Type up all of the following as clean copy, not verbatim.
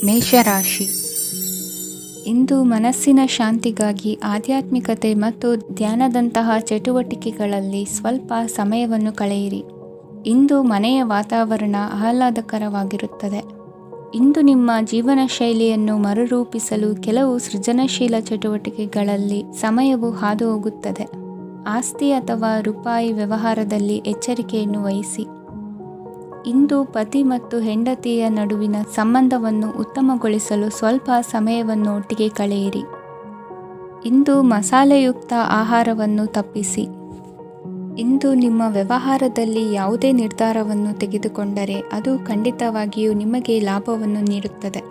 ಮೇಷರಾಶಿ. ಇಂದು ಮನಸ್ಸಿನ ಶಾಂತಿಗಾಗಿ ಆಧ್ಯಾತ್ಮಿಕತೆ ಮತ್ತು ಧ್ಯಾನದಂತಹ ಚಟುವಟಿಕೆಗಳಲ್ಲಿ ಸ್ವಲ್ಪ ಸಮಯವನ್ನು ಕಳೆಯಿರಿ. ಇಂದು ಮನೆಯ ವಾತಾವರಣ ಆಹ್ಲಾದಕರವಾಗಿರುತ್ತದೆ. ಇಂದು ನಿಮ್ಮ ಜೀವನ ಶೈಲಿಯನ್ನು ಮರುರೂಪಿಸಲು ಕೆಲವು ಸೃಜನಶೀಲ ಚಟುವಟಿಕೆಗಳಲ್ಲಿ ಸಮಯವು ಹಾದುಹೋಗುತ್ತದೆ. ಆಸ್ತಿ ಅಥವಾ ರೂಪಾಯಿ ವ್ಯವಹಾರದಲ್ಲಿ ಎಚ್ಚರಿಕೆಯನ್ನು ವಹಿಸಿ. ಇಂದು ಪತಿ ಮತ್ತು ಹೆಂಡತಿಯ ನಡುವಿನ ಸಂಬಂಧವನ್ನು ಉತ್ತಮಗೊಳಿಸಲು ಸ್ವಲ್ಪ ಸಮಯವನ್ನು ಒಟ್ಟಿಗೆ ಕಳೆಯಿರಿ. ಇಂದು ಮಸಾಲೆಯುಕ್ತ ಆಹಾರವನ್ನು ತಪ್ಪಿಸಿ. ಇಂದು ನಿಮ್ಮ ವ್ಯವಹಾರದಲ್ಲಿ ಯಾವುದೇ ನಿರ್ಧಾರವನ್ನು ತೆಗೆದುಕೊಂಡರೆ ಅದು ಖಂಡಿತವಾಗಿಯೂ ನಿಮಗೆ ಲಾಭವನ್ನು ನೀಡುತ್ತದೆ.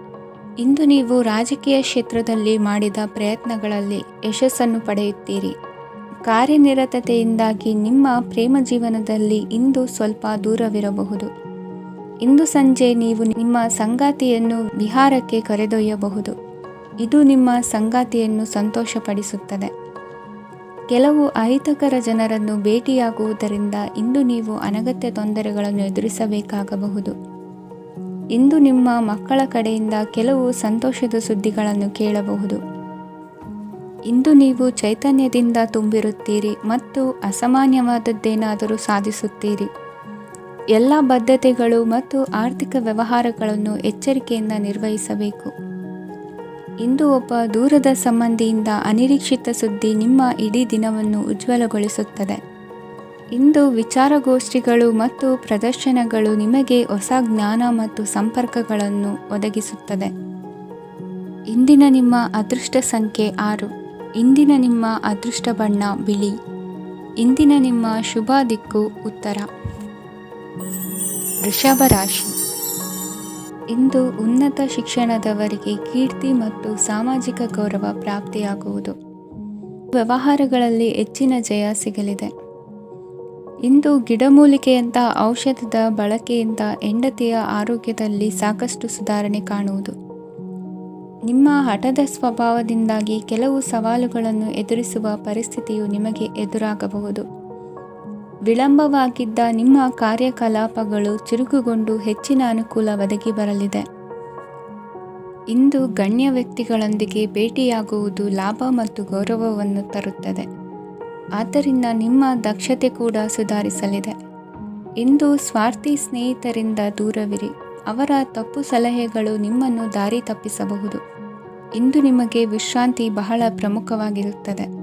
ಇಂದು ನೀವು ರಾಜಕೀಯ ಕ್ಷೇತ್ರದಲ್ಲಿ ಮಾಡಿದ ಪ್ರಯತ್ನಗಳಲ್ಲಿ ಯಶಸ್ಸನ್ನು ಪಡೆಯುತ್ತೀರಿ. ಕಾರ್ಯನಿರತತೆಯಿಂದಾಗಿ ನಿಮ್ಮ ಪ್ರೇಮ ಜೀವನದಲ್ಲಿ ಇಂದು ಸ್ವಲ್ಪ ದೂರವಿರಬಹುದು. ಇಂದು ಸಂಜೆ ನೀವು ನಿಮ್ಮ ಸಂಗಾತಿಯನ್ನು ವಿಹಾರಕ್ಕೆ ಕರೆದೊಯ್ಯಬಹುದು. ಇದು ನಿಮ್ಮ ಸಂಗಾತಿಯನ್ನು ಸಂತೋಷಪಡಿಸುತ್ತದೆ. ಕೆಲವು ಅಹಿತಕರ ಜನರನ್ನು ಭೇಟಿಯಾಗುವುದರಿಂದ ಇಂದು ನೀವು ಅನಗತ್ಯ ತೊಂದರೆಗಳನ್ನು ಎದುರಿಸಬೇಕಾಗಬಹುದು. ಇಂದು ನಿಮ್ಮ ಮಕ್ಕಳ ಕಡೆಯಿಂದ ಕೆಲವು ಸಂತೋಷದ ಸುದ್ದಿಗಳನ್ನು ಕೇಳಬಹುದು. ಇಂದು ನೀವು ಚೈತನ್ಯದಿಂದ ತುಂಬಿರುತ್ತೀರಿ ಮತ್ತು ಅಸಾಮಾನ್ಯವಾದದ್ದೇನಾದರೂ ಸಾಧಿಸುತ್ತೀರಿ. ಎಲ್ಲ ಬದ್ಧತೆಗಳು ಮತ್ತು ಆರ್ಥಿಕ ವ್ಯವಹಾರಗಳನ್ನು ಎಚ್ಚರಿಕೆಯಿಂದ ನಿರ್ವಹಿಸಬೇಕು. ಇಂದು ಒಬ್ಬ ದೂರದ ಸಂಬಂಧಿಯಿಂದ ಅನಿರೀಕ್ಷಿತ ಸುದ್ದಿ ನಿಮ್ಮ ಇಡೀ ದಿನವನ್ನು ಉಜ್ವಲಗೊಳಿಸುತ್ತದೆ. ಇಂದು ವಿಚಾರಗೋಷ್ಠಿಗಳು ಮತ್ತು ಪ್ರದರ್ಶನಗಳು ನಿಮಗೆ ಹೊಸ ಜ್ಞಾನ ಮತ್ತು ಸಂಪರ್ಕಗಳನ್ನು ಒದಗಿಸುತ್ತದೆ. ಇಂದಿನ ನಿಮ್ಮ ಅದೃಷ್ಟ ಸಂಖ್ಯೆ 6. ಇಂದಿನ ನಿಮ್ಮ ಅದೃಷ್ಟ ಬಣ್ಣ ಬಿಳಿ. ಇಂದಿನ ನಿಮ್ಮ ಶುಭ ದಿಕ್ಕು ಉತ್ತರ. ವೃಷಭ ರಾಶಿ. ಇಂದು ಉನ್ನತ ಶಿಕ್ಷಣದವರಿಗೆ ಕೀರ್ತಿ ಮತ್ತು ಸಾಮಾಜಿಕ ಗೌರವ ಪ್ರಾಪ್ತಿಯಾಗುವುದು. ವ್ಯವಹಾರಗಳಲ್ಲಿ ಹೆಚ್ಚಿನ ಜಯ ಸಿಗಲಿದೆ. ಇಂದು ಗಿಡಮೂಲಿಕೆಯಂತಹ ಔಷಧದ ಬಳಕೆಯಿಂದ ಹೆಂಡತಿಯ ಆರೋಗ್ಯದಲ್ಲಿ ಸಾಕಷ್ಟು ಸುಧಾರಣೆ ಕಾಣುವುದು. ನಿಮ್ಮ ಹಠದ ಸ್ವಭಾವದಿಂದಾಗಿ ಕೆಲವು ಸವಾಲುಗಳನ್ನು ಎದುರಿಸುವ ಪರಿಸ್ಥಿತಿಯು ನಿಮಗೆ ಎದುರಾಗಬಹುದು. ವಿಳಂಬವಾಗಿದ್ದ ನಿಮ್ಮ ಕಾರ್ಯಕಲಾಪಗಳು ಚುರುಕುಗೊಂಡು ಹೆಚ್ಚಿನ ಅನುಕೂಲ ಒದಗಿ ಬರಲಿದೆ. ಇಂದು ಗಣ್ಯ ವ್ಯಕ್ತಿಗಳೊಂದಿಗೆ ಭೇಟಿಯಾಗುವುದು ಲಾಭ ಮತ್ತು ಗೌರವವನ್ನು ತರುತ್ತದೆ. ಆದ್ದರಿಂದ ನಿಮ್ಮ ದಕ್ಷತೆ ಕೂಡ ಸುಧಾರಿಸಲಿದೆ. ಇಂದು ಸ್ವಾರ್ಥಿ ಸ್ನೇಹಿತರಿಂದ ದೂರವಿರಿ. ಅವರ ತಪ್ಪು ಸಲಹೆಗಳು ನಿಮ್ಮನ್ನು ದಾರಿ ತಪ್ಪಿಸಬಹುದು. ಇಂದು ನಿಮಗೆ ವಿಶ್ರಾಂತಿ ಬಹಳ ಪ್ರಮುಖವಾಗಿರುತ್ತದೆ.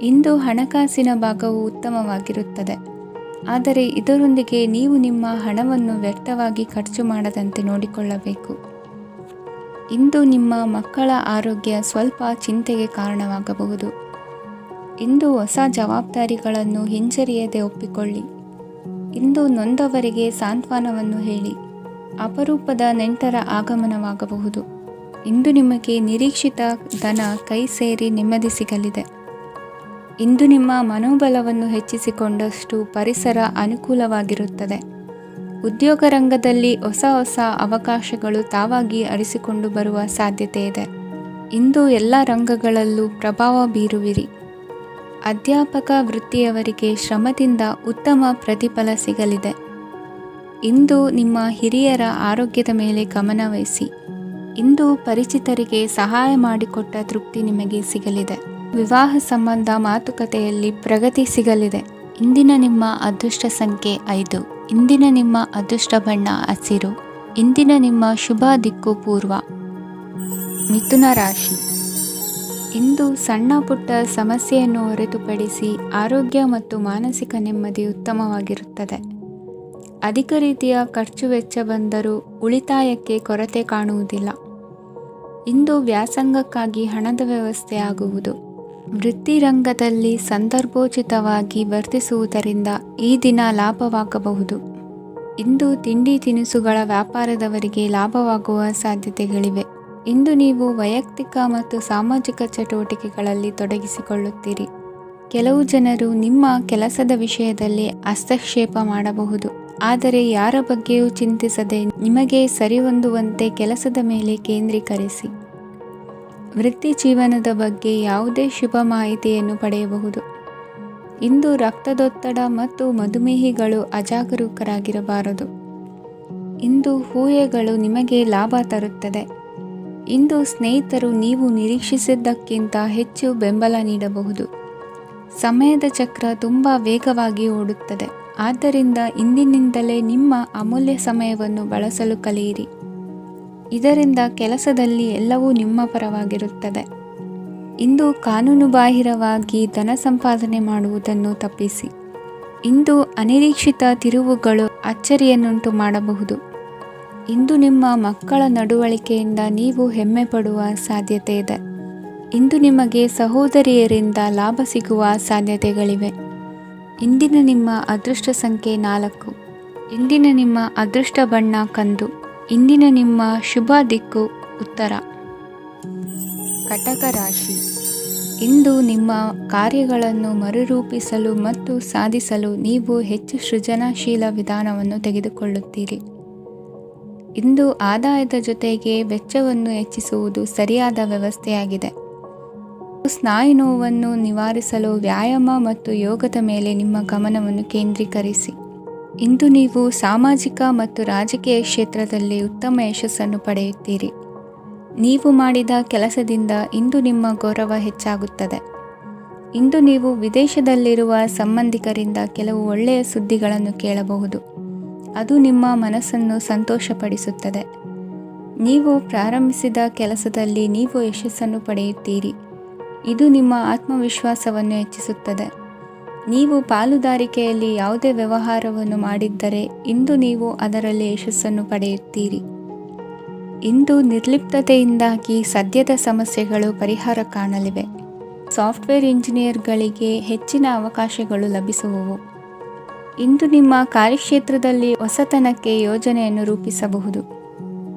ಇಂದು ಹಣಕಾಸಿನ ಭಾಗವು ಉತ್ತಮವಾಗಿರುತ್ತದೆ. ಆದರೆ ಇದರೊಂದಿಗೆ ನೀವು ನಿಮ್ಮ ಹಣವನ್ನು ವ್ಯರ್ಥವಾಗಿ ಖರ್ಚು ಮಾಡದಂತೆ ನೋಡಿಕೊಳ್ಳಬೇಕು. ಇಂದು ನಿಮ್ಮ ಮಕ್ಕಳ ಆರೋಗ್ಯ ಸ್ವಲ್ಪ ಚಿಂತೆಗೆ ಕಾರಣವಾಗಬಹುದು. ಇಂದು ಹೊಸ ಜವಾಬ್ದಾರಿಗಳನ್ನು ಹಿಂಜರಿಯದೆ ಒಪ್ಪಿಕೊಳ್ಳಿ. ಇಂದು ನೊಂದವರಿಗೆ ಸಾಂತ್ವನವನ್ನು ಹೇಳಿ. ಅಪರೂಪದ ನೆಂಟರ ಆಗಮನವಾಗಬಹುದು. ಇಂದು ನಿಮಗೆ ನಿರೀಕ್ಷಿತ ಧನ ಕೈ ಸೇರಿ ನೆಮ್ಮದಿ ಸಿಗಲಿದೆ. ಇಂದು ನಿಮ್ಮ ಮನೋಬಲವನ್ನು ಹೆಚ್ಚಿಸಿಕೊಂಡಷ್ಟು ಪರಿಸರ ಅನುಕೂಲವಾಗಿರುತ್ತದೆ. ಉದ್ಯೋಗ ರಂಗದಲ್ಲಿ ಹೊಸ ಹೊಸ ಅವಕಾಶಗಳು ತಾವಾಗಿ ಅರಿಸಿಕೊಂಡು ಬರುವ ಸಾಧ್ಯತೆ ಇದೆ. ಇಂದು ಎಲ್ಲ ರಂಗಗಳಲ್ಲೂ ಪ್ರಭಾವ ಬೀರುವಿರಿ. ಅಧ್ಯಾಪಕ ವೃತ್ತಿಯವರಿಗೆ ಶ್ರಮದಿಂದ ಉತ್ತಮ ಪ್ರತಿಫಲ ಸಿಗಲಿದೆ. ಇಂದು ನಿಮ್ಮ ಹಿರಿಯರ ಆರೋಗ್ಯದ ಮೇಲೆ ಗಮನ ವಹಿಸಿ. ಇಂದು ಪರಿಚಿತರಿಗೆ ಸಹಾಯ ಮಾಡಿಕೊಟ್ಟ ತೃಪ್ತಿ ನಿಮಗೆ ಸಿಗಲಿದೆ. ವಿವಾಹ ಸಂಬಂಧ ಮಾತುಕತೆಯಲ್ಲಿ ಪ್ರಗತಿ ಸಿಗಲಿದೆ. ಇಂದಿನ ನಿಮ್ಮ ಅದೃಷ್ಟ ಸಂಖ್ಯೆ 5. ಇಂದಿನ ನಿಮ್ಮ ಅದೃಷ್ಟ ಬಣ್ಣ ಹಸಿರು. ಇಂದಿನ ನಿಮ್ಮ ಶುಭ ದಿಕ್ಕು ಪೂರ್ವ. ಮಿಥುನ ರಾಶಿ. ಇಂದು ಸಣ್ಣ ಪುಟ್ಟ ಸಮಸ್ಯೆಯನ್ನು ಹೊರತುಪಡಿಸಿ ಆರೋಗ್ಯ ಮತ್ತು ಮಾನಸಿಕ ನೆಮ್ಮದಿ ಉತ್ತಮವಾಗಿರುತ್ತದೆ. ಅಧಿಕ ರೀತಿಯ ಖರ್ಚು ವೆಚ್ಚ ಬಂದರೂ ಉಳಿತಾಯಕ್ಕೆ ಕೊರತೆ ಕಾಣುವುದಿಲ್ಲ. ಇಂದು ವ್ಯಾಸಂಗಕ್ಕಾಗಿ ಹಣದ ವ್ಯವಸ್ಥೆ ಆಗುವುದು. ವೃತ್ತಿರಂಗದಲ್ಲಿ ಸಂದರ್ಭೋಚಿತವಾಗಿ ವರ್ತಿಸುವುದರಿಂದ ಈ ದಿನ ಲಾಭವಾಗಬಹುದು. ಇಂದು ತಿಂಡಿ ತಿನಿಸುಗಳ ವ್ಯಾಪಾರದವರಿಗೆ ಲಾಭವಾಗುವ ಸಾಧ್ಯತೆಗಳಿವೆ. ಇಂದು ನೀವು ವೈಯಕ್ತಿಕ ಮತ್ತು ಸಾಮಾಜಿಕ ಚಟುವಟಿಕೆಗಳಲ್ಲಿ ತೊಡಗಿಸಿಕೊಳ್ಳುತ್ತೀರಿ. ಕೆಲವು ಜನರು ನಿಮ್ಮ ಕೆಲಸದ ವಿಷಯದಲ್ಲಿ ಹಸ್ತಕ್ಷೇಪ ಮಾಡಬಹುದು. ಆದರೆ ಯಾರ ಬಗ್ಗೆಯೂ ಚಿಂತಿಸದೆ ನಿಮಗೆ ಸರಿಹೊಂದುವಂತೆ ಕೆಲಸದ ಮೇಲೆ ಕೇಂದ್ರೀಕರಿಸಿ. ವೃತ್ತಿ ಜೀವನದ ಬಗ್ಗೆ ಯಾವುದೇ ಶುಭ ಮಾಹಿತಿಯನ್ನು ಪಡೆಯಬಹುದು. ಇಂದು ರಕ್ತದೊತ್ತಡ ಮತ್ತು ಮಧುಮೇಹಿಗಳು ಅಜಾಗರೂಕರಾಗಿರಬಾರದು. ಇಂದು ಊಹೆಗಳು ನಿಮಗೆ ಲಾಭ ತರುತ್ತದೆ. ಇಂದು ಸ್ನೇಹಿತರು ನೀವು ನಿರೀಕ್ಷಿಸಿದ್ದಕ್ಕಿಂತ ಹೆಚ್ಚು ಬೆಂಬಲ ನೀಡಬಹುದು. ಸಮಯದ ಚಕ್ರ ತುಂಬ ವೇಗವಾಗಿ ಓಡುತ್ತದೆ. ಆದ್ದರಿಂದ ಇಂದಿನಿಂದಲೇ ನಿಮ್ಮ ಅಮೂಲ್ಯ ಸಮಯವನ್ನು ಬಳಸಲು ಕಲಿಯಿರಿ. ಇದರಿಂದ ಕೆಲಸದಲ್ಲಿ ಎಲ್ಲವೂ ನಿಮ್ಮ ಪರವಾಗಿರುತ್ತದೆ. ಇಂದು ಕಾನೂನುಬಾಹಿರವಾಗಿ ಧನ ಸಂಪಾದನೆ ಮಾಡುವುದನ್ನು ತಪ್ಪಿಸಿ. ಇಂದು ಅನಿರೀಕ್ಷಿತ ತಿರುವುಗಳು ಅಚ್ಚರಿಯನ್ನುಂಟು ಮಾಡಬಹುದು. ಇಂದು ನಿಮ್ಮ ಮಕ್ಕಳ ನಡವಳಿಕೆಯಿಂದ ನೀವು ಹೆಮ್ಮೆ ಪಡುವ ಸಾಧ್ಯತೆ ಇದೆ. ಇಂದು ನಿಮಗೆ ಸಹೋದರಿಯರಿಂದ ಲಾಭ ಸಿಗುವ ಸಾಧ್ಯತೆಗಳಿವೆ. ಇಂದಿನ ನಿಮ್ಮ ಅದೃಷ್ಟ ಸಂಖ್ಯೆ 4. ಇಂದಿನ ನಿಮ್ಮ ಅದೃಷ್ಟ ಬಣ್ಣ ಕಂದು. ಇಂದಿನ ನಿಮ್ಮ ಶುಭ ದಿಕ್ಕು ಉತ್ತರ. ಕಟಕ ರಾಶಿ. ಇಂದು ನಿಮ್ಮ ಕಾರ್ಯಗಳನ್ನು ಮರುರೂಪಿಸಲು ಮತ್ತು ಸಾಧಿಸಲು ನೀವು ಹೆಚ್ಚು ಸೃಜನಶೀಲ ವಿಧಾನವನ್ನು ತೆಗೆದುಕೊಳ್ಳುತ್ತೀರಿ. ಇಂದು ಆದಾಯದ ಜೊತೆಗೆ ವೆಚ್ಚವನ್ನು ಹೆಚ್ಚಿಸುವುದು ಸರಿಯಾದ ವ್ಯವಸ್ಥೆಯಾಗಿದೆ. ಸ್ನಾಯು ನೋವನ್ನು ನಿವಾರಿಸಲು ವ್ಯಾಯಾಮ ಮತ್ತು ಯೋಗದ ಮೇಲೆ ನಿಮ್ಮ ಗಮನವನ್ನು ಕೇಂದ್ರೀಕರಿಸಿ. ಇಂದು ನೀವು ಸಾಮಾಜಿಕ ಮತ್ತು ರಾಜಕೀಯ ಕ್ಷೇತ್ರದಲ್ಲಿ ಉತ್ತಮ ಯಶಸ್ಸನ್ನು ಪಡೆಯುತ್ತೀರಿ. ನೀವು ಮಾಡಿದ ಕೆಲಸದಿಂದ ಇಂದು ನಿಮ್ಮ ಗೌರವ ಹೆಚ್ಚಾಗುತ್ತದೆ. ಇಂದು ನೀವು ವಿದೇಶದಲ್ಲಿರುವ ಸಂಬಂಧಿಕರಿಂದ ಕೆಲವು ಒಳ್ಳೆಯ ಸುದ್ದಿಗಳನ್ನು ಕೇಳಬಹುದು. ಅದು ನಿಮ್ಮ ಮನಸ್ಸನ್ನು ಸಂತೋಷಪಡಿಸುತ್ತದೆ. ನೀವು ಪ್ರಾರಂಭಿಸಿದ ಕೆಲಸದಲ್ಲಿ ನೀವು ಯಶಸ್ಸನ್ನು ಪಡೆಯುತ್ತೀರಿ. ಇದು ನಿಮ್ಮ ಆತ್ಮವಿಶ್ವಾಸವನ್ನು ಹೆಚ್ಚಿಸುತ್ತದೆ. ನೀವು ಪಾಲುದಾರಿಕೆಯಲ್ಲಿ ಯಾವುದೇ ವ್ಯವಹಾರವನ್ನು ಮಾಡಿದ್ದರೆ ಇಂದು ನೀವು ಅದರಲ್ಲಿ ಯಶಸ್ಸನ್ನು ಪಡೆಯುತ್ತೀರಿ. ಇಂದು ನಿರ್ಲಿಪ್ತತೆಯಿಂದಾಗಿ ಸದ್ಯದ ಸಮಸ್ಯೆಗಳು ಪರಿಹಾರ ಕಾಣಲಿವೆ. ಸಾಫ್ಟ್ವೇರ್ ಇಂಜಿನಿಯರ್ಗಳಿಗೆ ಹೆಚ್ಚಿನ ಅವಕಾಶಗಳು ಲಭಿಸುವವು. ಇಂದು ನಿಮ್ಮ ಕಾರ್ಯಕ್ಷೇತ್ರದಲ್ಲಿ ಹೊಸತನಕ್ಕೆ ಯೋಜನೆಯನ್ನು ರೂಪಿಸಬಹುದು.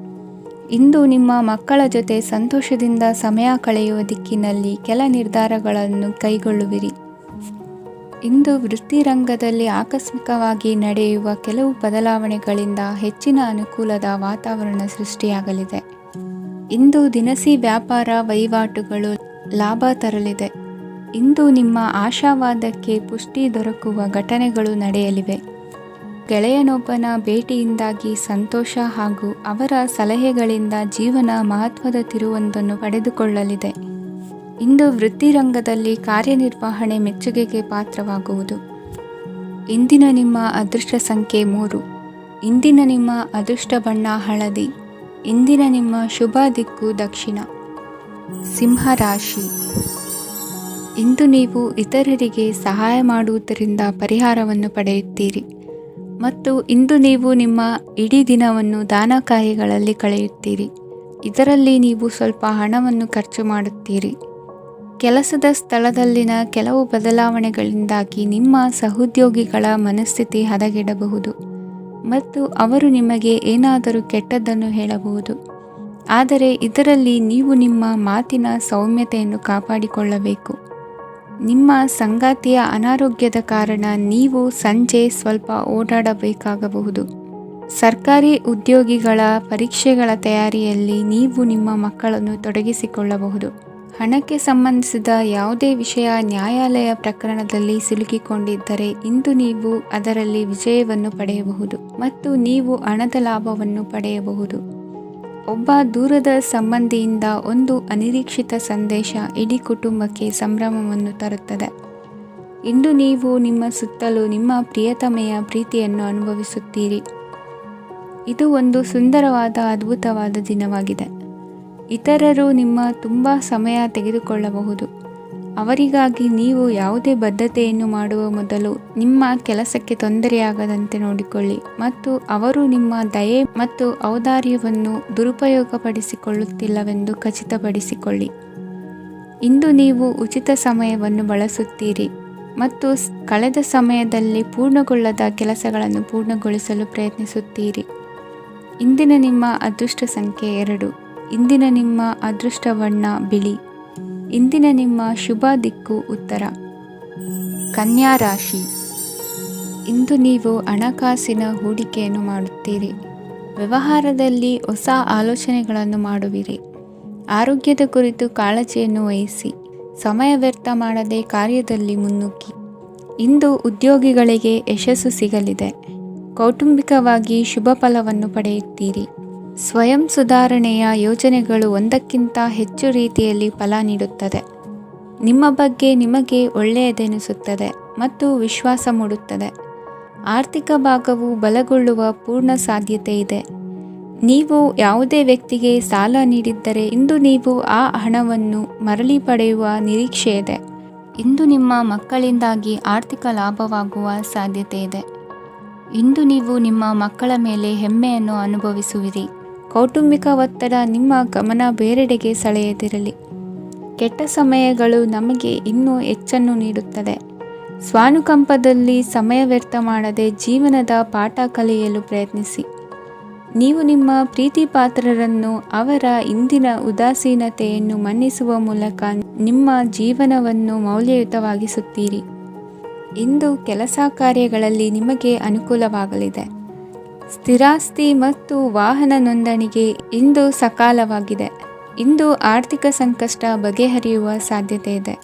ಇಂದು ನಿಮ್ಮ ಮಕ್ಕಳ ಜೊತೆ ಸಂತೋಷದಿಂದ ಸಮಯ ಕಳೆಯುವ ದಿಕ್ಕಿನಲ್ಲಿ ಕೆಲ ನಿರ್ಧಾರಗಳನ್ನು ಕೈಗೊಳ್ಳುವಿರಿ. ಇಂದು ವೃತ್ತಿರಂಗದಲ್ಲಿ ಆಕಸ್ಮಿಕವಾಗಿ ನಡೆಯುವ ಕೆಲವು ಬದಲಾವಣೆಗಳಿಂದ ಹೆಚ್ಚಿನ ಅನುಕೂಲದ ವಾತಾವರಣ ಸೃಷ್ಟಿಯಾಗಲಿದೆ. ಇಂದು ದಿನಸಿ ವ್ಯಾಪಾರ ವಹಿವಾಟುಗಳು ಲಾಭ ತರಲಿದೆ. ಇಂದು ನಿಮ್ಮ ಆಶಾವಾದಕ್ಕೆ ಪುಷ್ಟಿ ದೊರಕುವ ಘಟನೆಗಳು ನಡೆಯಲಿವೆ. ಗೆಳೆಯನೊಬ್ಬನ ಭೇಟಿಯಿಂದಾಗಿ ಸಂತೋಷ ಹಾಗೂ ಅವರ ಸಲಹೆಗಳಿಂದ ಜೀವನ ಮಹತ್ವದ ತಿರುವೊಂದನ್ನು ಪಡೆದುಕೊಳ್ಳಲಿದೆ. ಇಂದು ವೃತ್ತಿರಂಗದಲ್ಲಿ ಕಾರ್ಯನಿರ್ವಹಣೆ ಮೆಚ್ಚುಗೆಗೆ ಪಾತ್ರವಾಗುವುದು. ಇಂದಿನ ನಿಮ್ಮ ಅದೃಷ್ಟ ಸಂಖ್ಯೆ 3. ಇಂದಿನ ನಿಮ್ಮ ಅದೃಷ್ಟ ಬಣ್ಣ ಹಳದಿ. ಇಂದಿನ ನಿಮ್ಮ ಶುಭ ದಿಕ್ಕು ದಕ್ಷಿಣ. ಸಿಂಹ ರಾಶಿ. ಇಂದು ನೀವು ಇತರರಿಗೆ ಸಹಾಯ ಮಾಡುವುದರಿಂದ ಪರಿಹಾರವನ್ನು ಪಡೆಯುತ್ತೀರಿ ಮತ್ತು ಇಂದು ನೀವು ನಿಮ್ಮ ಇಡೀ ದಿನವನ್ನು ದಾನ ಕಾರ್ಯಗಳಲ್ಲಿ ಕಳೆಯುತ್ತೀರಿ. ಇದರಲ್ಲಿ ನೀವು ಸ್ವಲ್ಪ ಹಣವನ್ನು ಖರ್ಚು ಮಾಡುತ್ತೀರಿ. ಕೆಲಸದ ಸ್ಥಳದಲ್ಲಿನ ಕೆಲವು ಬದಲಾವಣೆಗಳಿಂದಾಗಿ ನಿಮ್ಮ ಸಹೋದ್ಯೋಗಿಗಳ ಮನಸ್ಥಿತಿ ಹದಗೆಡಬಹುದು ಮತ್ತು ಅವರು ನಿಮಗೆ ಏನಾದರೂ ಕೆಟ್ಟದ್ದನ್ನು ಹೇಳಬಹುದು. ಆದರೆ ಇದರಲ್ಲಿ ನೀವು ನಿಮ್ಮ ಮಾತಿನ ಸೌಮ್ಯತೆಯನ್ನು ಕಾಪಾಡಿಕೊಳ್ಳಬೇಕು. ನಿಮ್ಮ ಸಂಗಾತಿಯ ಅನಾರೋಗ್ಯದ ಕಾರಣ ನೀವು ಸಂಜೆ ಸ್ವಲ್ಪ ಓಡಾಡಬೇಕಾಗಬಹುದು. ಸರ್ಕಾರಿ ಉದ್ಯೋಗಿಗಳ ಪರೀಕ್ಷೆಗಳ ತಯಾರಿಯಲ್ಲಿ ನೀವು ನಿಮ್ಮ ಮಕ್ಕಳನ್ನು ತೊಡಗಿಸಿಕೊಳ್ಳಬಹುದು. ಹಣಕ್ಕೆ ಸಂಬಂಧಿಸಿದ ಯಾವುದೇ ವಿಷಯ ನ್ಯಾಯಾಲಯ ಪ್ರಕರಣದಲ್ಲಿ ಸಿಲುಕಿಕೊಂಡಿದ್ದರೆ ಇಂದು ನೀವು ಅದರಲ್ಲಿ ವಿಜಯವನ್ನು ಪಡೆಯಬಹುದು ಮತ್ತು ನೀವು ಹಣದ ಲಾಭವನ್ನು ಪಡೆಯಬಹುದು. ಒಬ್ಬ ದೂರದ ಸಂಬಂಧಿಯಿಂದ ಒಂದು ಅನಿರೀಕ್ಷಿತ ಸಂದೇಶ ಇಡೀ ಕುಟುಂಬಕ್ಕೆ ಸಂಭ್ರಮವನ್ನು ತರುತ್ತದೆ. ಇಂದು ನೀವು ನಿಮ್ಮ ಸುತ್ತಲೂ ನಿಮ್ಮ ಪ್ರಿಯತಮೆಯ ಪ್ರೀತಿಯನ್ನು ಅನುಭವಿಸುತ್ತೀರಿ. ಇದು ಒಂದು ಸುಂದರವಾದ ಅದ್ಭುತವಾದ ದಿನವಾಗಿದೆ. ಇತರರು ನಿಮ್ಮ ತುಂಬ ಸಮಯ ತೆಗೆದುಕೊಳ್ಳಬಹುದು. ಅವರಿಗಾಗಿ ನೀವು ಯಾವುದೇ ಬದ್ಧತೆಯನ್ನು ಮಾಡುವ ಮೊದಲು ನಿಮ್ಮ ಕೆಲಸಕ್ಕೆ ತೊಂದರೆಯಾಗದಂತೆ ನೋಡಿಕೊಳ್ಳಿ ಮತ್ತು ಅವರು ನಿಮ್ಮ ದಯೆ ಮತ್ತು ಔದಾರ್ಯವನ್ನು ದುರುಪಯೋಗಪಡಿಸಿಕೊಳ್ಳುತ್ತಿಲ್ಲವೆಂದು ಖಚಿತಪಡಿಸಿಕೊಳ್ಳಿ. ಇಂದು ನೀವು ಉಚಿತ ಸಮಯವನ್ನು ಬಳಸುತ್ತೀರಿ ಮತ್ತು ಕಳೆದ ಸಮಯದಲ್ಲಿ ಪೂರ್ಣಗೊಳ್ಳದ ಕೆಲಸಗಳನ್ನು ಪೂರ್ಣಗೊಳಿಸಲು ಪ್ರಯತ್ನಿಸುತ್ತೀರಿ. ಇಂದಿನ ನಿಮ್ಮ ಅದೃಷ್ಟ ಸಂಖ್ಯೆ 2. ಇಂದಿನ ನಿಮ್ಮ ಅದೃಷ್ಟ ಬಣ್ಣ ಬಿಳಿ. ಇಂದಿನ ನಿಮ್ಮ ಶುಭ ದಿಕ್ಕು ಉತ್ತರ. ಕನ್ಯಾ ರಾಶಿ. ಇಂದು ನೀವು ಹಣಕಾಸಿನ ಹೂಡಿಕೆಯನ್ನು ಮಾಡುತ್ತೀರಿ. ವ್ಯವಹಾರದಲ್ಲಿ ಹೊಸ ಆಲೋಚನೆಗಳನ್ನು ಮಾಡುವಿರಿ. ಆರೋಗ್ಯದ ಕುರಿತು ಕಾಳಜಿಯನ್ನು ವಹಿಸಿ. ಸಮಯ ವ್ಯರ್ಥ ಮಾಡದೆ ಕಾರ್ಯದಲ್ಲಿ ಮುನ್ನುಗ್ಗಿ. ಇಂದು ಉದ್ಯೋಗಿಗಳಿಗೆ ಯಶಸ್ಸು ಸಿಗಲಿದೆ. ಕೌಟುಂಬಿಕವಾಗಿ ಶುಭ ಫಲವನ್ನು ಪಡೆಯುತ್ತೀರಿ. ಸ್ವಯಂ ಸುಧಾರಣೆಯ ಯೋಜನೆಗಳು ಒಂದಕ್ಕಿಂತ ಹೆಚ್ಚು ರೀತಿಯಲ್ಲಿ ಫಲ ನೀಡುತ್ತದೆ. ನಿಮ್ಮ ಬಗ್ಗೆ ನಿಮಗೆ ಒಳ್ಳೆಯದೆನಿಸುತ್ತದೆ ಮತ್ತು ವಿಶ್ವಾಸ ಮೂಡುತ್ತದೆ. ಆರ್ಥಿಕ ಭಾಗವು ಬಲಗೊಳ್ಳುವ ಪೂರ್ಣ ಸಾಧ್ಯತೆ ಇದೆ. ನೀವು ಯಾವುದೇ ವ್ಯಕ್ತಿಗೆ ಸಾಲ ನೀಡಿದ್ದರೆ ಇಂದು ನೀವು ಆ ಹಣವನ್ನು ಮರಳಿ ಪಡೆಯುವ ನಿರೀಕ್ಷೆ ಇದೆ. ಇಂದು ನಿಮ್ಮ ಮಕ್ಕಳಿಂದಾಗಿ ಆರ್ಥಿಕ ಲಾಭವಾಗುವ ಸಾಧ್ಯತೆ ಇದೆ. ಇಂದು ನೀವು ನಿಮ್ಮ ಮಕ್ಕಳ ಮೇಲೆ ಹೆಮ್ಮೆಯನ್ನು ಅನುಭವಿಸುವಿರಿ. ಕೌಟುಂಬಿಕ ಒತ್ತಡ ನಿಮ್ಮ ಗಮನ ಬೇರೆಡೆಗೆ ಸೆಳೆಯದಿರಲಿ. ಕೆಟ್ಟ ಸಮಯಗಳು ನಮಗೆ ಇನ್ನೂ ಹೆಚ್ಚನ್ನು ನೀಡುತ್ತದೆ. ಸ್ವಾನುಕಂಪದಲ್ಲಿ ಸಮಯ ವ್ಯರ್ಥ ಮಾಡದೆ ಜೀವನದ ಪಾಠ ಕಲಿಯಲು ಪ್ರಯತ್ನಿಸಿ. ನೀವು ನಿಮ್ಮ ಪ್ರೀತಿ ಪಾತ್ರರನ್ನು ಅವರ ಇಂದಿನ ಉದಾಸೀನತೆಯನ್ನು ಮನ್ನಿಸುವ ಮೂಲಕ ನಿಮ್ಮ ಜೀವನವನ್ನು ಮೌಲ್ಯಯುತವಾಗಿಸುತ್ತೀರಿ. ಇಂದು ಕೆಲಸ ಕಾರ್ಯಗಳಲ್ಲಿ ನಿಮಗೆ ಅನುಕೂಲವಾಗಲಿದೆ. ಸ್ಥಿರಾಸ್ತಿ ಮತ್ತು ವಾಹನ ನೋಂದಣಿಗೆ ಇಂದು ಸಕಾಲವಾಗಿದೆ. ಇಂದು ಆರ್ಥಿಕ ಸಂಕಷ್ಟ ಬಗೆಹರಿಯುವ ಸಾಧ್ಯತೆ ಇದೆ.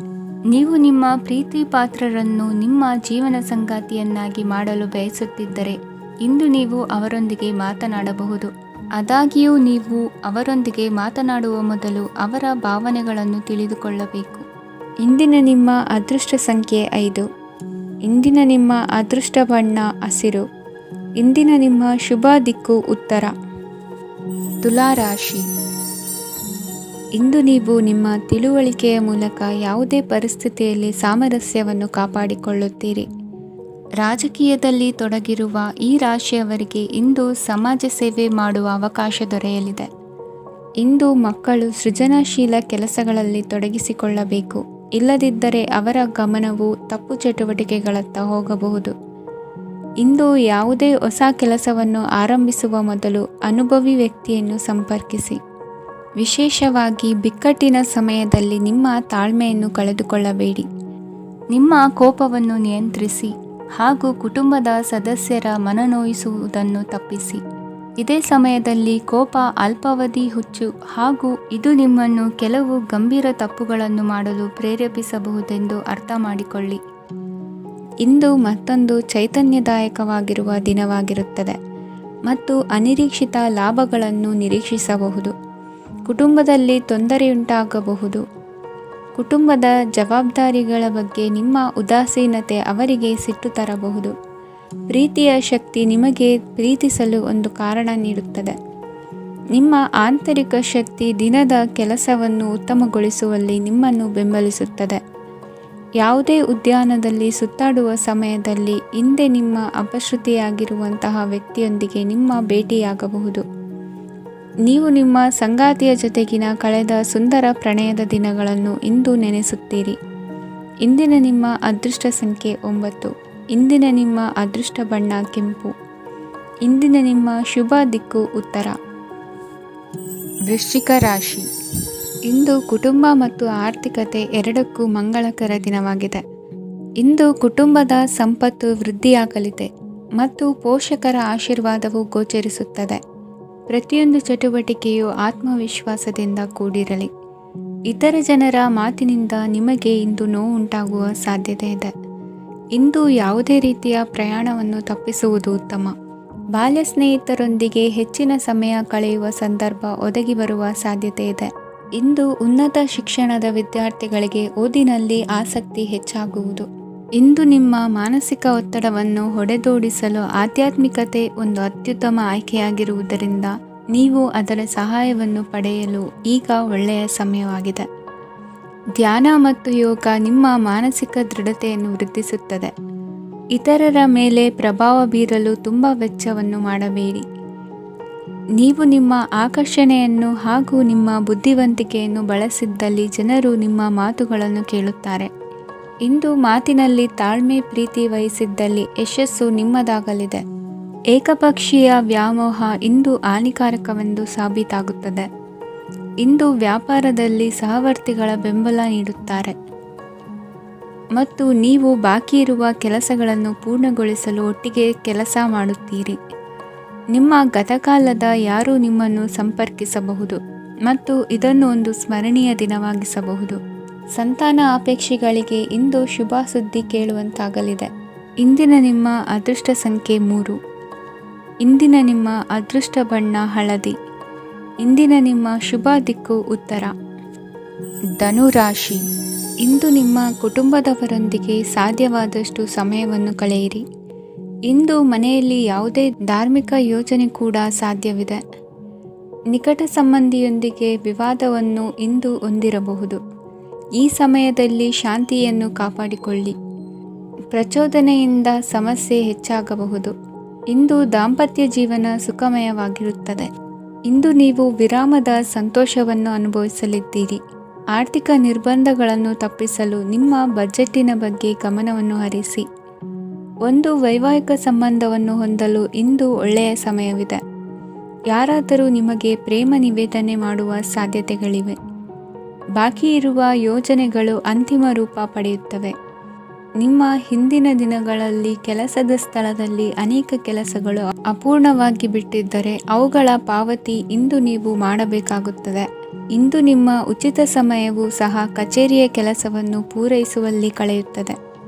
ನೀವು ನಿಮ್ಮ ಪ್ರೀತಿ ಪಾತ್ರರನ್ನು ನಿಮ್ಮ ಜೀವನ ಸಂಗಾತಿಯನ್ನಾಗಿ ಮಾಡಲು ಬಯಸುತ್ತಿದ್ದರೆ ಇಂದು ನೀವು ಅವರೊಂದಿಗೆ ಮಾತನಾಡಬಹುದು. ಆದಾಗ್ಯೂ ನೀವು ಅವರೊಂದಿಗೆ ಮಾತನಾಡುವ ಮೊದಲು ಅವರ ಭಾವನೆಗಳನ್ನು ತಿಳಿದುಕೊಳ್ಳಬೇಕು. ಇಂದಿನ ನಿಮ್ಮ ಅದೃಷ್ಟ ಸಂಖ್ಯೆ 5. ಇಂದಿನ ನಿಮ್ಮ ಅದೃಷ್ಟ ಬಣ್ಣ ಹಸಿರು. ಇಂದಿನ ನಿಮ್ಮ ಶುಭ ದಿಕ್ಕು ಉತ್ತರ. ತುಲಾ ರಾಶಿ. ಇಂದು ನೀವು ನಿಮ್ಮ ತಿಳುವಳಿಕೆಯ ಮೂಲಕ ಯಾವುದೇ ಪರಿಸ್ಥಿತಿಯಲ್ಲಿ ಸಾಮರಸ್ಯವನ್ನು ಕಾಪಾಡಿಕೊಳ್ಳುತ್ತೀರಿ. ರಾಜಕೀಯದಲ್ಲಿ ತೊಡಗಿರುವ ಈ ರಾಶಿಯವರಿಗೆ ಇಂದು ಸಮಾಜ ಸೇವೆ ಮಾಡುವ ಅವಕಾಶ ದೊರೆಯಲಿದೆ. ಇಂದು ಮಕ್ಕಳು ಸೃಜನಶೀಲ ಕೆಲಸಗಳಲ್ಲಿ ತೊಡಗಿಸಿಕೊಳ್ಳಬೇಕು. ಇಲ್ಲದಿದ್ದರೆ ಅವರ ಗಮನವು ತಪ್ಪು ಚಟುವಟಿಕೆಗಳತ್ತ ಹೋಗಬಹುದು. ಇಂದು ಯಾವುದೇ ಹೊಸ ಕೆಲಸವನ್ನು ಆರಂಭಿಸುವ ಮೊದಲು ಅನುಭವಿ ವ್ಯಕ್ತಿಯನ್ನು ಸಂಪರ್ಕಿಸಿ. ವಿಶೇಷವಾಗಿ ಬಿಕ್ಕಟ್ಟಿನ ಸಮಯದಲ್ಲಿ ನಿಮ್ಮ ತಾಳ್ಮೆಯನ್ನು ಕಳೆದುಕೊಳ್ಳಬೇಡಿ. ನಿಮ್ಮ ಕೋಪವನ್ನು ನಿಯಂತ್ರಿಸಿ ಹಾಗೂ ಕುಟುಂಬದ ಸದಸ್ಯರ ಮನನೋಯಿಸುವುದನ್ನು ತಪ್ಪಿಸಿ. ಇದೇ ಸಮಯದಲ್ಲಿ ಕೋಪ ಅಲ್ಪಾವಧಿ ಹುಚ್ಚು ಹಾಗೂ ಇದು ನಿಮ್ಮನ್ನು ಕೆಲವು ಗಂಭೀರ ತಪ್ಪುಗಳನ್ನು ಮಾಡಲು ಪ್ರೇರೇಪಿಸಬಹುದೆಂದು ಅರ್ಥ ಮಾಡಿಕೊಳ್ಳಿ. ಇಂದು ಮತ್ತೊಂದು ಚೈತನ್ಯದಾಯಕವಾಗಿರುವ ದಿನವಾಗಿರುತ್ತದೆ ಮತ್ತು ಅನಿರೀಕ್ಷಿತ ಲಾಭಗಳನ್ನು ನಿರೀಕ್ಷಿಸಬಹುದು. ಕುಟುಂಬದಲ್ಲಿ ತೊಂದರೆಯುಂಟಾಗಬಹುದು. ಕುಟುಂಬದ ಜವಾಬ್ದಾರಿಗಳ ಬಗ್ಗೆ ನಿಮ್ಮ ಉದಾಸೀನತೆ ಅವರಿಗೆ ಸಿಟ್ಟು ತರಬಹುದು. ಪ್ರೀತಿಯ ಶಕ್ತಿ ನಿಮಗೆ ಪ್ರೀತಿಸಲು ಒಂದು ಕಾರಣ ನೀಡುತ್ತದೆ. ನಿಮ್ಮ ಆಂತರಿಕ ಶಕ್ತಿ ದಿನದ ಕೆಲಸವನ್ನು ಉತ್ತಮಗೊಳಿಸುವಲ್ಲಿ ನಿಮ್ಮನ್ನು ಬೆಂಬಲಿಸುತ್ತದೆ. ಯಾವುದೇ ಉದ್ಯಾನದಲ್ಲಿ ಸುತ್ತಾಡುವ ಸಮಯದಲ್ಲಿ ಹಿಂದೆ ನಿಮ್ಮ ಅಪಶ್ರುತಿಯಾಗಿರುವಂತಹ ವ್ಯಕ್ತಿಯೊಂದಿಗೆ ನಿಮ್ಮ ಭೇಟಿಯಾಗಬಹುದು. ನೀವು ನಿಮ್ಮ ಸಂಗಾತಿಯ ಜೊತೆಗಿನ ಕಳೆದ ಸುಂದರ ಪ್ರಣಯದ ದಿನಗಳನ್ನು ಇಂದು ನೆನೆಸುತ್ತೀರಿ. ಇಂದಿನ ನಿಮ್ಮ ಅದೃಷ್ಟ ಸಂಖ್ಯೆ 9. ಇಂದಿನ ನಿಮ್ಮ ಅದೃಷ್ಟ ಬಣ್ಣ ಕೆಂಪು. ಇಂದಿನ ನಿಮ್ಮ ಶುಭ ದಿಕ್ಕು ಉತ್ತರ. ವೃಶ್ಚಿಕ ರಾಶಿ. ಇಂದು ಕುಟುಂಬ ಮತ್ತು ಆರ್ಥಿಕತೆ ಎರಡಕ್ಕೂ ಮಂಗಳಕರ ದಿನವಾಗಿದೆ. ಇಂದು ಕುಟುಂಬದ ಸಂಪತ್ತು ವೃದ್ಧಿಯಾಗಲಿದೆ ಮತ್ತು ಪೋಷಕರ ಆಶೀರ್ವಾದವು ಗೋಚರಿಸುತ್ತದೆ. ಪ್ರತಿಯೊಂದು ಚಟುವಟಿಕೆಯು ಆತ್ಮವಿಶ್ವಾಸದಿಂದ ಕೂಡಿರಲಿ. ಇತರ ಜನರ ಮಾತಿನಿಂದ ನಿಮಗೆ ಇಂದು ನೋವುಂಟಾಗುವ ಸಾಧ್ಯತೆ ಇದೆ. ಇಂದು ಯಾವುದೇ ರೀತಿಯ ಪ್ರಯಾಣವನ್ನು ತಪ್ಪಿಸುವುದು ಉತ್ತಮ. ಬಾಲ್ಯ ಸ್ನೇಹಿತರೊಂದಿಗೆ ಹೆಚ್ಚಿನ ಸಮಯ ಕಳೆಯುವ ಸಂದರ್ಭ ಒದಗಿ ಬರುವ ಸಾಧ್ಯತೆ ಇದೆ. ಇಂದು ಉನ್ನತ ಶಿಕ್ಷಣದ ವಿದ್ಯಾರ್ಥಿಗಳಿಗೆ ಓದಿನಲ್ಲಿ ಆಸಕ್ತಿ ಹೆಚ್ಚಾಗುವುದು. ಇಂದು ನಿಮ್ಮ ಮಾನಸಿಕ ಒತ್ತಡವನ್ನು ಹೊಡೆದೋಡಿಸಲು ಆಧ್ಯಾತ್ಮಿಕತೆ ಒಂದು ಅತ್ಯುತ್ತಮ ಆಯ್ಕೆಯಾಗಿರುವುದರಿಂದ ನೀವು ಅದರ ಸಹಾಯವನ್ನು ಪಡೆಯಲು ಈಗ ಒಳ್ಳೆಯ ಸಮಯವಾಗಿದೆ. ಧ್ಯಾನ ಮತ್ತು ಯೋಗ ನಿಮ್ಮ ಮಾನಸಿಕ ದೃಢತೆಯನ್ನು ವೃದ್ಧಿಸುತ್ತದೆ. ಇತರರ ಮೇಲೆ ಪ್ರಭಾವ ಬೀರಲು ತುಂಬ ವೆಚ್ಚವನ್ನು ಮಾಡಬೇಡಿ. ನೀವು ನಿಮ್ಮ ಆಕರ್ಷಣೆಯನ್ನು ಹಾಗೂ ನಿಮ್ಮ ಬುದ್ಧಿವಂತಿಕೆಯನ್ನು ಬಳಸಿದ್ದಲ್ಲಿ ಜನರು ನಿಮ್ಮ ಮಾತುಗಳನ್ನು ಕೇಳುತ್ತಾರೆ. ಇಂದು ಮಾತಿನಲ್ಲಿ ತಾಳ್ಮೆ ಪ್ರೀತಿ ವಹಿಸಿದ್ದಲ್ಲಿ ಯಶಸ್ಸು ನಿಮ್ಮದಾಗಲಿದೆ. ಏಕಪಕ್ಷೀಯ ವ್ಯಾಮೋಹ ಇಂದು ಹಾನಿಕಾರಕವೆಂದು ಸಾಬೀತಾಗುತ್ತದೆ. ಇಂದು ವ್ಯಾಪಾರದಲ್ಲಿ ಸಹವರ್ತಿಗಳ ಬೆಂಬಲ ನೀಡುತ್ತಾರೆ ಮತ್ತು ನೀವು ಬಾಕಿ ಇರುವ ಕೆಲಸಗಳನ್ನು ಪೂರ್ಣಗೊಳಿಸಲು ಒಟ್ಟಿಗೆ ಕೆಲಸ ಮಾಡುತ್ತೀರಿ. ನಿಮ್ಮ ಗತಕಾಲದ ಯಾರೂ ನಿಮ್ಮನ್ನು ಸಂಪರ್ಕಿಸಬಹುದು ಮತ್ತು ಇದನ್ನು ಒಂದು ಸ್ಮರಣೀಯ ದಿನವಾಗಿಸಬಹುದು. ಸಂತಾನ ಅಪೇಕ್ಷೆಗಳಿಗೆ ಇಂದು ಶುಭ ಸುದ್ದಿ ಕೇಳುವಂತಾಗಲಿದೆ. ಇಂದಿನ ನಿಮ್ಮ ಅದೃಷ್ಟ ಸಂಖ್ಯೆ 3. ಇಂದಿನ ನಿಮ್ಮ ಅದೃಷ್ಟ ಬಣ್ಣ ಹಳದಿ. ಇಂದಿನ ನಿಮ್ಮ ಶುಭ ದಿಕ್ಕು ಉತ್ತರ. ಧನುರಾಶಿ. ಇಂದು ನಿಮ್ಮ ಕುಟುಂಬದವರೊಂದಿಗೆ ಸಾಧ್ಯವಾದಷ್ಟು ಸಮಯವನ್ನು ಕಳೆಯಿರಿ. ಇಂದು ಮನೆಯಲ್ಲಿ ಯಾವುದೇ ಧಾರ್ಮಿಕ ಯೋಜನೆ ಕೂಡ ಸಾಧ್ಯವಿದೆ. ನಿಕಟ ಸಂಬಂಧಿಯೊಂದಿಗೆ ವಿವಾದವನ್ನು ಇಂದು ಹೊಂದಿರಬಹುದು. ಈ ಸಮಯದಲ್ಲಿ ಶಾಂತಿಯನ್ನು ಕಾಪಾಡಿಕೊಳ್ಳಿ. ಪ್ರಚೋದನೆಯಿಂದ ಸಮಸ್ಯೆ ಹೆಚ್ಚಾಗಬಹುದು. ಇಂದು ದಾಂಪತ್ಯ ಜೀವನ ಸುಖಮಯವಾಗಿರುತ್ತದೆ. ಇಂದು ನೀವು ವಿರಾಮದ ಸಂತೋಷವನ್ನು ಅನುಭವಿಸಲಿದ್ದೀರಿ. ಆರ್ಥಿಕ ನಿರ್ಬಂಧಗಳನ್ನು ತಪ್ಪಿಸಲು ನಿಮ್ಮ ಬಜೆಟ್ಟಿನ ಬಗ್ಗೆ ಗಮನವನ್ನು ಹರಿಸಿ. ಒಂದು ವೈವಾಹಿಕ ಸಂಬಂಧವನ್ನು ಹೊಂದಲು ಇಂದು ಒಳ್ಳೆಯ ಸಮಯವಿದೆ. ಯಾರಾದರೂ ನಿಮಗೆ ಪ್ರೇಮ ನಿವೇದನೆ ಮಾಡುವ ಸಾಧ್ಯತೆಗಳಿವೆ. ಬಾಕಿ ಇರುವ ಯೋಜನೆಗಳು ಅಂತಿಮ ರೂಪ ಪಡೆಯುತ್ತವೆ. ನಿಮ್ಮ ಹಿಂದಿನ ದಿನಗಳಲ್ಲಿ ಕೆಲಸದ ಸ್ಥಳದಲ್ಲಿ ಅನೇಕ ಕೆಲಸಗಳು ಅಪೂರ್ಣವಾಗಿ ಬಿಟ್ಟಿದ್ದರೆ ಅವುಗಳ ಪಾವತಿ ಇಂದು ನೀವು ಮಾಡಬೇಕಾಗುತ್ತದೆ. ಇಂದು ನಿಮ್ಮ ಉಚಿತ ಸಮಯವು ಸಹ ಕಚೇರಿಯ ಕೆಲಸವನ್ನು ಪೂರೈಸುವಲ್ಲಿ ಕಳೆಯುತ್ತದೆ.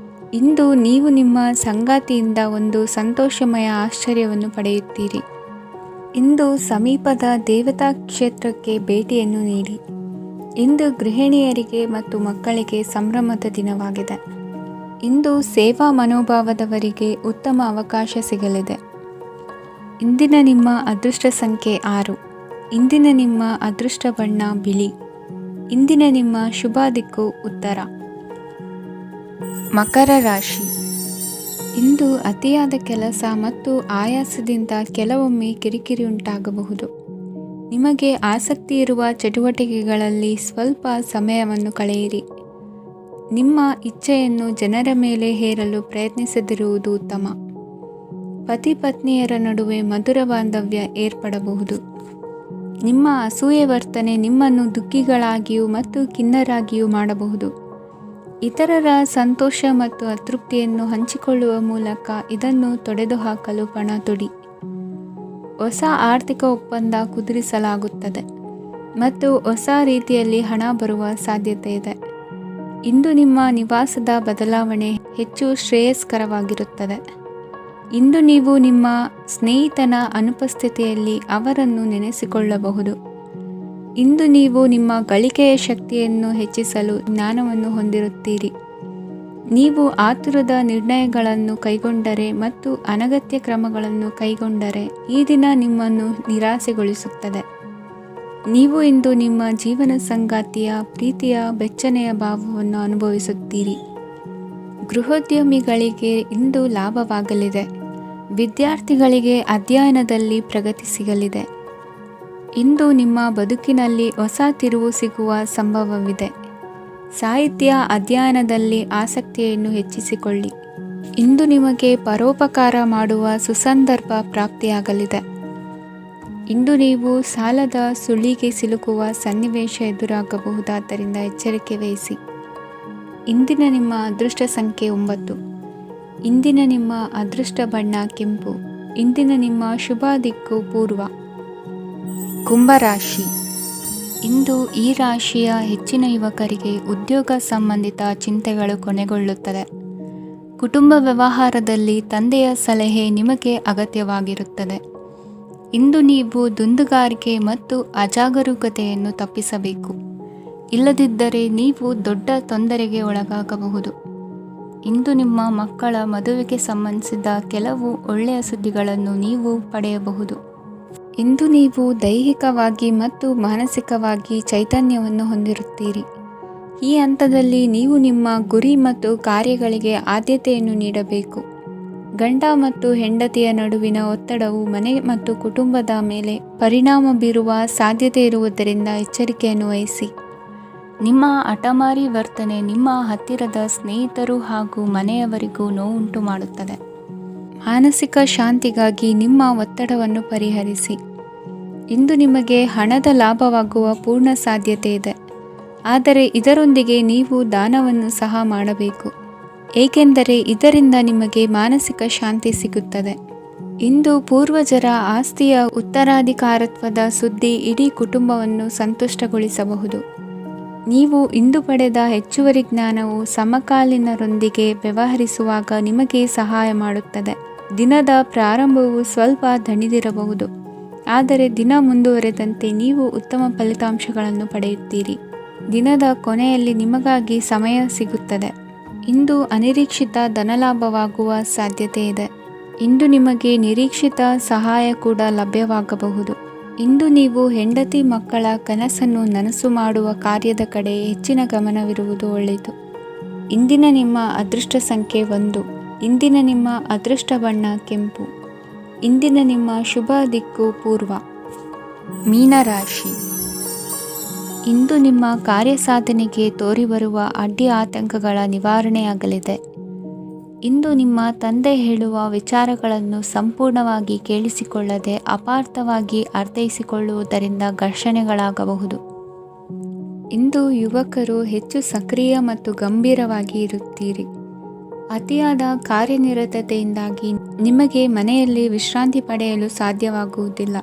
ಇಂದು ನೀವು ನಿಮ್ಮ ಸಂಗಾತಿಯಿಂದ ಒಂದು ಸಂತೋಷಮಯ ಆಶ್ಚರ್ಯವನ್ನು ಪಡೆಯುತ್ತೀರಿ. ಇಂದು ಸಮೀಪದ ದೇವತಾ ಕ್ಷೇತ್ರಕ್ಕೆ ಭೇಟಿಯನ್ನು ನೀಡಿ. ಇಂದು ಗೃಹಿಣಿಯರಿಗೆ ಮತ್ತು ಮಕ್ಕಳಿಗೆ ಸಂಭ್ರಮದ ದಿನವಾಗಿದೆ. ಇಂದು ಸೇವಾ ಮನೋಭಾವದವರಿಗೆ ಉತ್ತಮ ಅವಕಾಶ ಸಿಗಲಿದೆ. ಇಂದಿನ ನಿಮ್ಮ ಅದೃಷ್ಟ ಸಂಖ್ಯೆ 6. ಇಂದಿನ ನಿಮ್ಮ ಅದೃಷ್ಟ ಬಣ್ಣ ಬಿಳಿ. ಇಂದಿನ ನಿಮ್ಮ ಶುಭ ದಿಕ್ಕು ಉತ್ತರ. ಮಕರ ರಾಶಿ. ಇಂದು ಅತಿಯಾದ ಕೆಲಸ ಮತ್ತು ಆಯಾಸದಿಂದ ಕೆಲವೊಮ್ಮೆ ಕಿರಿಕಿರಿ ಉಂಟಾಗಬಹುದು. ನಿಮಗೆ ಆಸಕ್ತಿ ಇರುವ ಚಟುವಟಿಕೆಗಳಲ್ಲಿ ಸ್ವಲ್ಪ ಸಮಯವನ್ನು ಕಳೆಯಿರಿ. ನಿಮ್ಮ ಇಚ್ಛೆಯನ್ನು ಜನರ ಮೇಲೆ ಹೇರಲು ಪ್ರಯತ್ನಿಸದಿರುವುದು ಉತ್ತಮ. ಪತಿ ಪತ್ನಿಯರ ನಡುವೆ ಮಧುರ ಬಾಂಧವ್ಯ ಏರ್ಪಡಬಹುದು. ನಿಮ್ಮ ಅಸೂಯೆ ವರ್ತನೆ ನಿಮ್ಮನ್ನು ದುಃಖಿಗಳಾಗಿಯೂ ಮತ್ತು ಖಿನ್ನರಾಗಿಯೂ ಮಾಡಬಹುದು. ಇತರರ ಸಂತೋಷ ಮತ್ತು ಅತೃಪ್ತಿಯನ್ನು ಹಂಚಿಕೊಳ್ಳುವ ಮೂಲಕ ಇದನ್ನು ತೊಡೆದುಹಾಕಲು ಪಣ ತೊಡಿ. ಹೊಸ ಆರ್ಥಿಕ ಒಪ್ಪಂದ ಕುದುರಿಸಲಾಗುತ್ತದೆ ಮತ್ತು ಹೊಸ ರೀತಿಯಲ್ಲಿ ಹಣ ಬರುವ ಸಾಧ್ಯತೆ ಇದೆ. ಇಂದು ನಿಮ್ಮ ನಿವಾಸದ ಬದಲಾವಣೆ ಹೆಚ್ಚು ಶ್ರೇಯಸ್ಕರವಾಗಿರುತ್ತದೆ. ಇಂದು ನೀವು ನಿಮ್ಮ ಸ್ನೇಹಿತನ ಅನುಪಸ್ಥಿತಿಯಲ್ಲಿ ಅವರನ್ನು ನೆನೆಸಿಕೊಳ್ಳಬಹುದು. ಇಂದು ನೀವು ನಿಮ್ಮ ಗಳಿಕೆಯ ಶಕ್ತಿಯನ್ನು ಹೆಚ್ಚಿಸಲು ಜ್ಞಾನವನ್ನು ಹೊಂದಿರುತ್ತೀರಿ. ನೀವು ಆತುರದ ನಿರ್ಣಯಗಳನ್ನು ಕೈಗೊಂಡರೆ ಮತ್ತು ಅನಗತ್ಯ ಕ್ರಮಗಳನ್ನು ಕೈಗೊಂಡರೆ ಈ ದಿನ ನಿಮ್ಮನ್ನು ನಿರಾಸೆಗೊಳಿಸುತ್ತದೆ. ನೀವು ಇಂದು ನಿಮ್ಮ ಜೀವನ ಸಂಗಾತಿಯ ಪ್ರೀತಿಯ ಬೆಚ್ಚನೆಯ ಭಾವವನ್ನು ಅನುಭವಿಸುತ್ತೀರಿ. ಗೃಹೋದ್ಯಮಿಗಳಿಗೆ ಇಂದು ಲಾಭವಾಗಲಿದೆ. ವಿದ್ಯಾರ್ಥಿಗಳಿಗೆ ಅಧ್ಯಯನದಲ್ಲಿ ಪ್ರಗತಿ ಸಿಗಲಿದೆ. ಇಂದು ನಿಮ್ಮ ಬದುಕಿನಲ್ಲಿ ಹೊಸ ತಿರುವು ಸಿಗುವ ಸಂಭವವಿದೆ. ಸಾಹಿತ್ಯ ಅಧ್ಯಯನದಲ್ಲಿ ಆಸಕ್ತಿಯನ್ನು ಹೆಚ್ಚಿಸಿಕೊಳ್ಳಿ. ಇಂದು ನಿಮಗೆ ಪರೋಪಕಾರ ಮಾಡುವ ಸುಸಂದರ್ಭ ಪ್ರಾಪ್ತಿಯಾಗಲಿದೆ. ಇಂದು ನೀವು ಸಾಲದ ಸುಳಿಗೆ ಸಿಲುಕುವ ಸನ್ನಿವೇಶ ಎದುರಾಗಬಹುದಾದ್ದರಿಂದ ಎಚ್ಚರಿಕೆ ವಹಿಸಿ. ಇಂದಿನ ನಿಮ್ಮ ಅದೃಷ್ಟ ಸಂಖ್ಯೆ 9. ಇಂದಿನ ನಿಮ್ಮ ಅದೃಷ್ಟ ಬಣ್ಣ ಕೆಂಪು. ಇಂದಿನ ನಿಮ್ಮ ಶುಭ ದಿಕ್ಕು ಪೂರ್ವ. ಕುಂಭರಾಶಿ. ಇಂದು ಈ ರಾಶಿಯ ಹೆಚ್ಚಿನ ಯುವಕರಿಗೆ ಉದ್ಯೋಗ ಸಂಬಂಧಿತ ಚಿಂತೆಗಳು ಕೊನೆಗೊಳ್ಳುತ್ತದೆ. ಕುಟುಂಬ ವ್ಯವಹಾರದಲ್ಲಿ ತಂದೆಯ ಸಲಹೆ ನಿಮಗೆ ಅಗತ್ಯವಾಗಿರುತ್ತದೆ. ಇಂದು ನೀವು ದುಂದುಗಾರಿಕೆ ಮತ್ತು ಅಜಾಗರೂಕತೆಯನ್ನು ತಪ್ಪಿಸಬೇಕು. ಇಲ್ಲದಿದ್ದರೆ ನೀವು ದೊಡ್ಡ ತೊಂದರೆಗೆ ಒಳಗಾಗಬಹುದು. ಇಂದು ನಿಮ್ಮ ಮಕ್ಕಳ ಮದುವೆಗೆ ಸಂಬಂಧಿಸಿದ ಕೆಲವು ಒಳ್ಳೆಯ ಸುದ್ದಿಗಳನ್ನು ನೀವು ಪಡೆಯಬಹುದು. ಇಂದು ನೀವು ದೈಹಿಕವಾಗಿ ಮತ್ತು ಮಾನಸಿಕವಾಗಿ ಚೈತನ್ಯವನ್ನು ಹೊಂದಿರುತ್ತೀರಿ. ಈ ಹಂತದಲ್ಲಿ ನೀವು ನಿಮ್ಮ ಗುರಿ ಮತ್ತು ಕಾರ್ಯಗಳಿಗೆ ಆದ್ಯತೆಯನ್ನು ನೀಡಬೇಕು. ಗಂಡ ಮತ್ತು ಹೆಂಡತಿಯ ನಡುವಿನ ಒತ್ತಡವು ಮನೆ ಮತ್ತು ಕುಟುಂಬದ ಮೇಲೆ ಪರಿಣಾಮ ಬೀರುವ ಸಾಧ್ಯತೆ ಇರುವುದರಿಂದ ಎಚ್ಚರಿಕೆಯನ್ನು ವಹಿಸಿ. ನಿಮ್ಮ ಹಠಮಾರಿ ವರ್ತನೆ ನಿಮ್ಮ ಹತ್ತಿರದ ಸ್ನೇಹಿತರು ಹಾಗೂ ಮನೆಯವರಿಗೂ ನೋವುಂಟು ಮಾಡುತ್ತದೆ. ಮಾನಸಿಕ ಶಾಂತಿಗಾಗಿ ನಿಮ್ಮ ಒತ್ತಡವನ್ನು ಪರಿಹರಿಸಿ. ಇಂದು ನಿಮಗೆ ಹಣದ ಲಾಭವಾಗುವ ಪೂರ್ಣ ಸಾಧ್ಯತೆ ಇದೆ. ಆದರೆ ಇದರೊಂದಿಗೆ ನೀವು ದಾನವನ್ನು ಸಹ ಮಾಡಬೇಕು, ಏಕೆಂದರೆ ಇದರಿಂದ ನಿಮಗೆ ಮಾನಸಿಕ ಶಾಂತಿ ಸಿಗುತ್ತದೆ. ಇಂದು ಪೂರ್ವಜರ ಆಸ್ತಿಯ ಉತ್ತರಾಧಿಕಾರತ್ವದ ಸುದ್ದಿ ಇಡೀ ಕುಟುಂಬವನ್ನು ಸಂತುಷ್ಟಗೊಳಿಸಬಹುದು. ನೀವು ಇಂದು ಪಡೆದ ಹೆಚ್ಚುವರಿ ಜ್ಞಾನವು ಸಮಕಾಲೀನರೊಂದಿಗೆ ವ್ಯವಹರಿಸುವಾಗ ನಿಮಗೆ ಸಹಾಯ ಮಾಡುತ್ತದೆ. ದಿನದ ಪ್ರಾರಂಭವು ಸ್ವಲ್ಪ ದಣಿದಿರಬಹುದು, ಆದರೆ ದಿನ ಮುಂದುವರೆದಂತೆ ನೀವು ಉತ್ತಮ ಫಲಿತಾಂಶಗಳನ್ನು ಪಡೆಯುತ್ತೀರಿ. ದಿನದ ಕೊನೆಯಲ್ಲಿ ನಿಮಗಾಗಿ ಸಮಯ ಸಿಗುತ್ತದೆ. ಇಂದು ಅನಿರೀಕ್ಷಿತ ಧನಲಾಭವಾಗುವ ಸಾಧ್ಯತೆ ಇದೆ. ಇಂದು ನಿಮಗೆ ನಿರೀಕ್ಷಿತ ಸಹಾಯ ಕೂಡ ಲಭ್ಯವಾಗಬಹುದು. ಇಂದು ನೀವು ಹೆಂಡತಿ ಮಕ್ಕಳ ಕನಸನ್ನು ನನಸು ಮಾಡುವ ಕಾರ್ಯದ ಕಡೆ ಹೆಚ್ಚಿನ ಗಮನವಿರುವುದು ಒಳ್ಳೆಯದು. ಇಂದಿನ ನಿಮ್ಮ ಅದೃಷ್ಟ ಸಂಖ್ಯೆ 1. ಇಂದಿನ ನಿಮ್ಮ ಅದೃಷ್ಟ ಬಣ್ಣ ಕೆಂಪು. ಇಂದಿನ ನಿಮ್ಮ ಶುಭ ದಿಕ್ಕು ಪೂರ್ವ. ಮೀನರಾಶಿ. ಇಂದು ನಿಮ್ಮ ಕಾರ್ಯಸಾಧನೆಗೆ ತೋರಿಬರುವ ಅಡ್ಡಿ ಆತಂಕಗಳ ನಿವಾರಣೆಯಾಗಲಿದೆ. ಇಂದು ನಿಮ್ಮ ತಂದೆ ಹೇಳುವ ವಿಚಾರಗಳನ್ನು ಸಂಪೂರ್ಣವಾಗಿ ಕೇಳಿಸಿಕೊಳ್ಳದೆ ಅಪಾರ್ಥವಾಗಿ ಅರ್ಥೈಸಿಕೊಳ್ಳುವುದರಿಂದ ಘರ್ಷಣೆಗಳಾಗಬಹುದು. ಇಂದು ಯುವಕರು ಹೆಚ್ಚು ಸಕ್ರಿಯ ಮತ್ತು ಗಂಭೀರವಾಗಿ ಇರುತ್ತೀರಿ. ಅತಿಯಾದ ಕಾರ್ಯನಿರತತೆಯಿಂದಾಗಿ ನಿಮಗೆ ಮನೆಯಲ್ಲಿ ವಿಶ್ರಾಂತಿ ಪಡೆಯಲು ಸಾಧ್ಯವಾಗುವುದಿಲ್ಲ.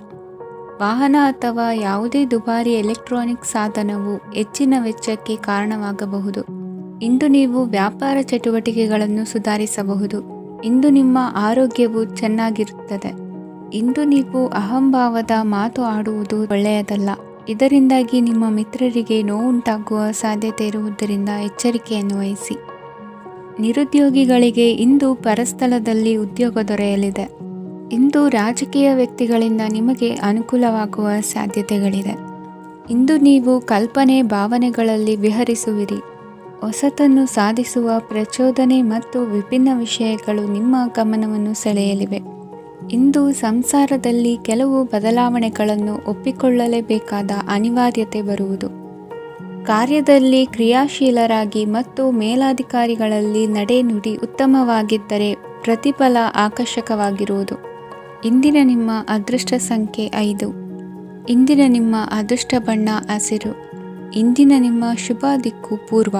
ವಾಹನ ಅಥವಾ ಯಾವುದೇ ದುಬಾರಿ ಎಲೆಕ್ಟ್ರಾನಿಕ್ ಸಾಧನವು ಹೆಚ್ಚಿನ ವೆಚ್ಚಕ್ಕೆ ಕಾರಣವಾಗಬಹುದು. ಇಂದು ನೀವು ವ್ಯಾಪಾರ ಚಟುವಟಿಕೆಗಳನ್ನು ಸುಧಾರಿಸಬಹುದು. ಇಂದು ನಿಮ್ಮ ಆರೋಗ್ಯವು ಚೆನ್ನಾಗಿರುತ್ತದೆ. ಇಂದು ನೀವು ಅಹಂಭಾವದ ಮಾತು ಆಡುವುದು ಒಳ್ಳೆಯದಲ್ಲ. ಇದರಿಂದಾಗಿ ನಿಮ್ಮ ಮಿತ್ರರಿಗೆ ನೋವುಂಟಾಗುವ ಸಾಧ್ಯತೆ ಇರುವುದರಿಂದ ಎಚ್ಚರಿಕೆಯನ್ನು ವಹಿಸಿ. ನಿರುದ್ಯೋಗಿಗಳಿಗೆ ಇಂದು ಪರಸ್ಥಳದಲ್ಲಿ ಉದ್ಯೋಗ ದೊರೆಯಲಿದೆ. ಇಂದು ರಾಜಕೀಯ ವ್ಯಕ್ತಿಗಳಿಂದ ನಿಮಗೆ ಅನುಕೂಲವಾಗುವ ಸಾಧ್ಯತೆಗಳಿದೆ. ಇಂದು ನೀವು ಕಲ್ಪನೆ ಭಾವನೆಗಳಲ್ಲಿ ವಿಹರಿಸುವಿರಿ. ಹೊಸತನ್ನು ಸಾಧಿಸುವ ಪ್ರಚೋದನೆ ಮತ್ತು ವಿಭಿನ್ನ ವಿಷಯಗಳು ನಿಮ್ಮ ಗಮನವನ್ನು ಸೆಳೆಯಲಿವೆ. ಇಂದು ಸಂಸಾರದಲ್ಲಿ ಕೆಲವು ಬದಲಾವಣೆಗಳನ್ನು ಒಪ್ಪಿಕೊಳ್ಳಲೇಬೇಕಾದ ಅನಿವಾರ್ಯತೆ ಬರುವುದು. ಕಾರ್ಯದಲ್ಲಿ ಕ್ರಿಯಾಶೀಲರಾಗಿ ಮತ್ತು ಮೇಲಾಧಿಕಾರಿಗಳಲ್ಲಿ ನಡೆನುಡಿ ಉತ್ತಮವಾಗಿದ್ದರೆ ಪ್ರತಿಫಲ ಆಕರ್ಷಕವಾಗಿರುವುದು. ಇಂದಿನ ನಿಮ್ಮ ಅದೃಷ್ಟ ಸಂಖ್ಯೆ 5. ಇಂದಿನ ನಿಮ್ಮ ಅದೃಷ್ಟ ಬಣ್ಣ ಹಸಿರು. ಇಂದಿನ ನಿಮ್ಮ ಶುಭ ದಿಕ್ಕು ಪೂರ್ವ.